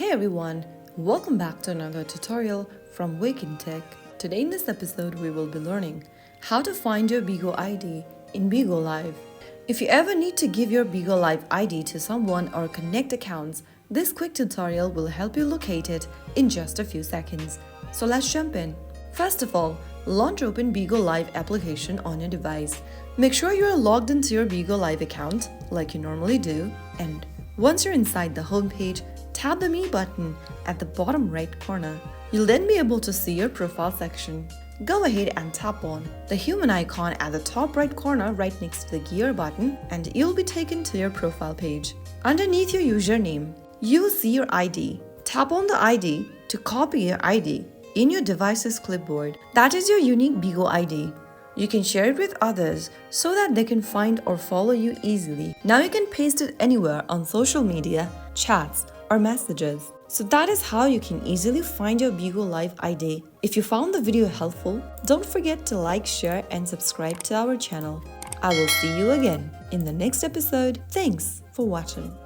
Hey everyone, welcome back to another tutorial from Wake&Tech. Today in this episode we will be learning how to find your BIGO ID in BIGO Live. If you ever need to give your BIGO Live ID to someone or connect accounts, this quick tutorial will help you locate it in just a few seconds. So let's jump in. First of all, launch open BIGO Live application on your device. Make sure you are logged into your BIGO Live account like you normally do, and once you're inside the home page, tap the Me button at the bottom right corner. You'll then be able to see your profile section. Go ahead and tap on the human icon at the top right corner right next to the gear button and you'll be taken to your profile page. Underneath your username, you'll see your ID. Tap on the ID to copy your ID in your device's clipboard. That is your unique BIGO ID. You can share it with others so that they can find or follow you easily. Now you can paste it anywhere on social media, chats, or messages. So that is how you can easily find your BIGO Live ID. If you found the video helpful, don't forget to like, share, and subscribe to our channel. I will see you again in the next episode. Thanks for watching.